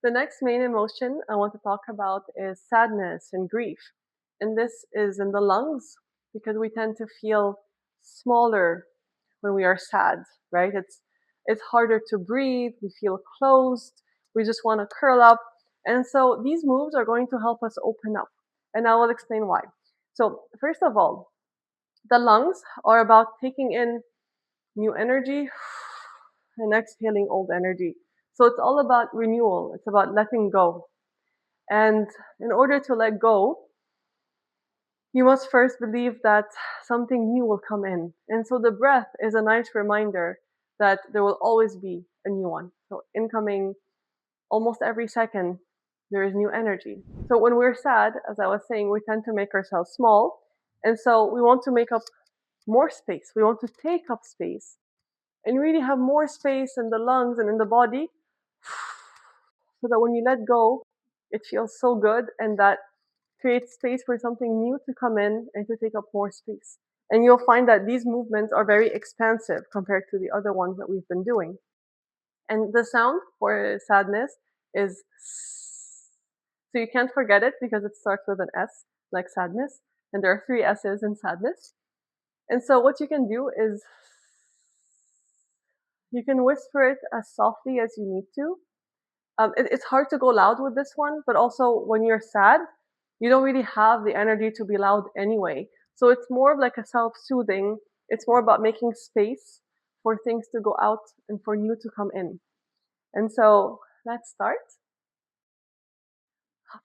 The next main emotion I want to talk about is sadness and grief. And this is in the lungs because we tend to feel smaller when we are sad, right? It's harder to breathe, we feel closed, we just want to curl up. And so these moves are going to help us open up. And I will explain why. So, first of all, the lungs are about taking in new energy and exhaling old energy. So it's all about renewal. It's about letting go. And in order to let go, you must first believe that something new will come in. And so the breath is a nice reminder that there will always be a new one. So incoming almost every second, there is new energy. So when we're sad, as I was saying, we tend to make ourselves small. And so we want to make up more space. We want to take up space and really have more space in the lungs and in the body so that when you let go, it feels so good and that creates space for something new to come in and to take up more space. And you'll find that these movements are very expansive compared to the other ones that we've been doing. And the sound for sadness is S. So you can't forget it because it starts with an S, like sadness. And there are three S's in sadness. And so what you can do is you can whisper it as softly as you need to. It's hard to go loud with this one, but also when you're sad, you don't really have the energy to be loud anyway. So it's more of like a self-soothing. It's more about making space for things to go out and for new to come in. And so let's start.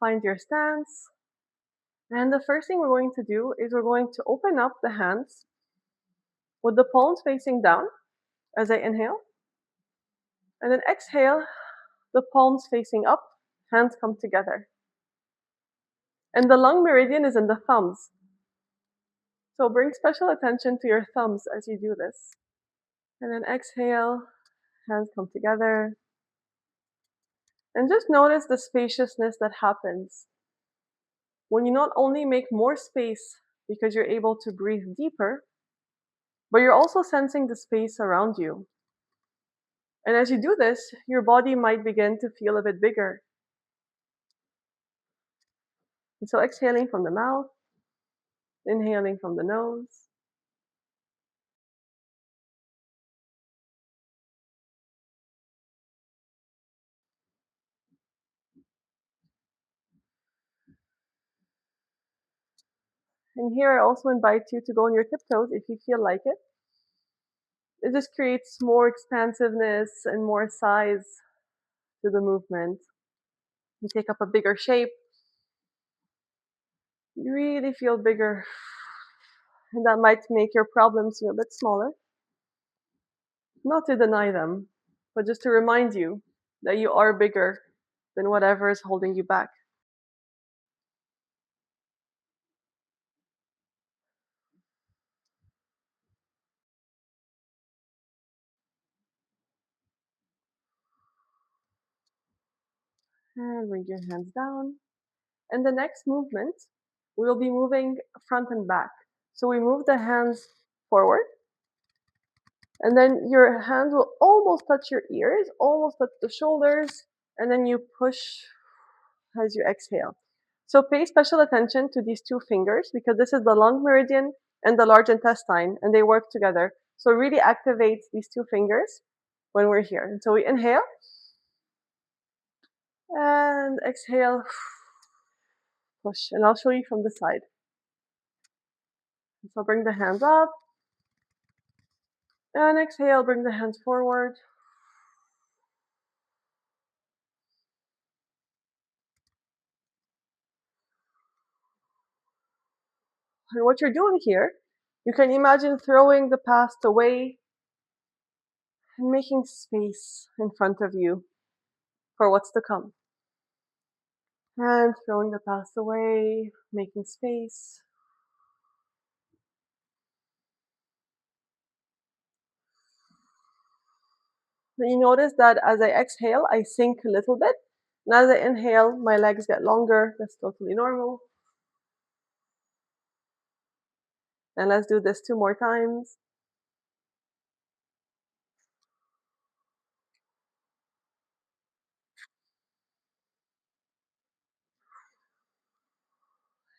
Find your stance. And the first thing we're going to do is we're going to open up the hands with the palms facing down as I inhale. And then exhale, the palms facing up, hands come together. And the lung meridian is in the thumbs. So bring special attention to your thumbs as you do this. And then exhale, hands come together. And just notice the spaciousness that happens when you not only make more space because you're able to breathe deeper, but you're also sensing the space around you. And as you do this, your body might begin to feel a bit bigger. And so exhaling from the mouth, inhaling from the nose. And here I also invite you to go on your tiptoes if you feel like it. It just creates more expansiveness and more size to the movement. You take up a bigger shape. You really feel bigger. And that might make your problems feel a bit smaller. Not to deny them, but just to remind you that you are bigger than whatever is holding you back. And bring your hands down. And the next movement, we will be moving front and back. So we move the hands forward, and then your hands will almost touch your ears, almost touch the shoulders, and then you push as you exhale. So pay special attention to these two fingers because this is the lung meridian and the large intestine, and they work together. So really activate these two fingers when we're here. And so we inhale and exhale, push. And I'll show you from the side. So bring the hands up and exhale, bring the hands forward. And what you're doing here, you can imagine throwing the past away and making space in front of you for what's to come. And throwing the past away, making space. Then you notice that as I exhale, I sink a little bit. And as I inhale, my legs get longer. That's totally normal. And let's do this 2 more times.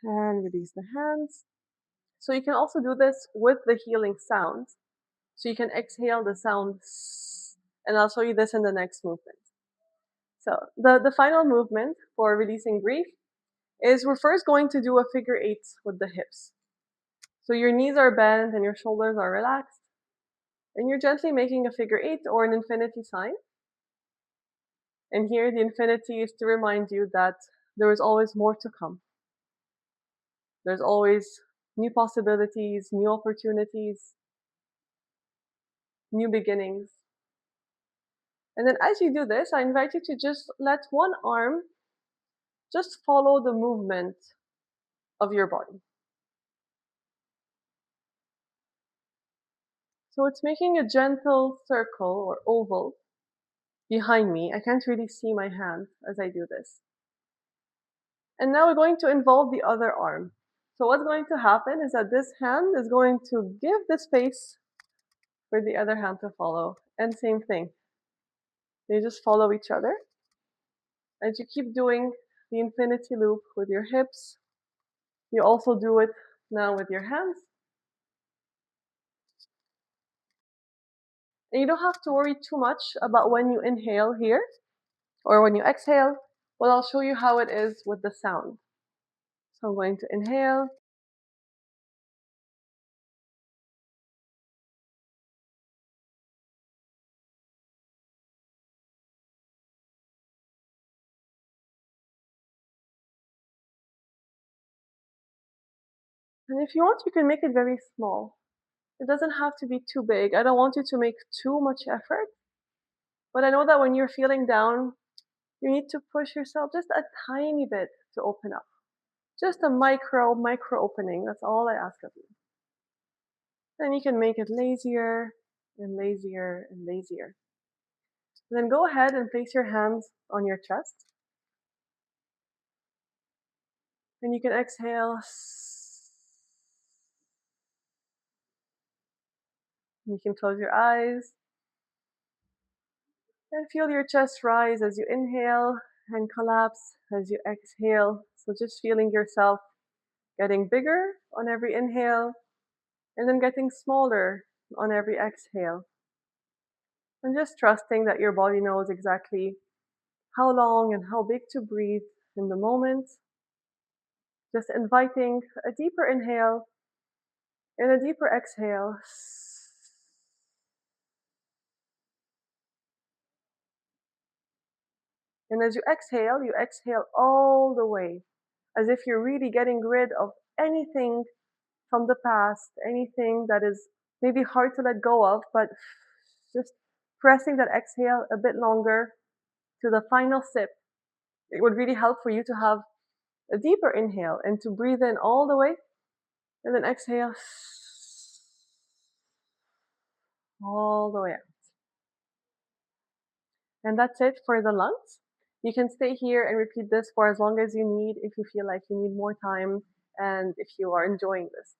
And release the hands. So you can also do this with the healing sound. So you can exhale the sound S, and I'll show you this in the next movement. So the final movement for releasing grief is we're first going to do a figure eight with the hips. So your knees are bent and your shoulders are relaxed. And you're gently making a figure eight or an infinity sign. And here the infinity is to remind you that there is always more to come. There's always new possibilities, new opportunities, new beginnings. And then as you do this, I invite you to just let one arm just follow the movement of your body. So it's making a gentle circle or oval behind me. I can't really see my hand as I do this. And now we're going to involve the other arm. So what's going to happen is that this hand is going to give the space for the other hand to follow. And same thing. They just follow each other. As you keep doing the infinity loop with your hips, you also do it now with your hands. And you don't have to worry too much about when you inhale here or when you exhale. Well, I'll show you how it is with the sound. So I'm going to inhale. And if you want, you can make it very small. It doesn't have to be too big. I don't want you to make too much effort. But I know that when you're feeling down, you need to push yourself just a tiny bit to open up. Just a micro opening. That's all I ask of you. Then you can make it lazier and lazier and lazier. And then go ahead and place your hands on your chest. And you can exhale. You can close your eyes. And feel your chest rise as you inhale and collapse as you exhale. So just feeling yourself getting bigger on every inhale and then getting smaller on every exhale. And just trusting that your body knows exactly how long and how big to breathe in the moment. Just inviting a deeper inhale and a deeper exhale. And as you exhale all the way, as if you're really getting rid of anything from the past, anything that is maybe hard to let go of, but just pressing that exhale a bit longer to the final sip. It would really help for you to have a deeper inhale and to breathe in all the way and then exhale all the way out. And that's it for the lungs. You can stay here and repeat this for as long as you need if you feel like you need more time and if you are enjoying this.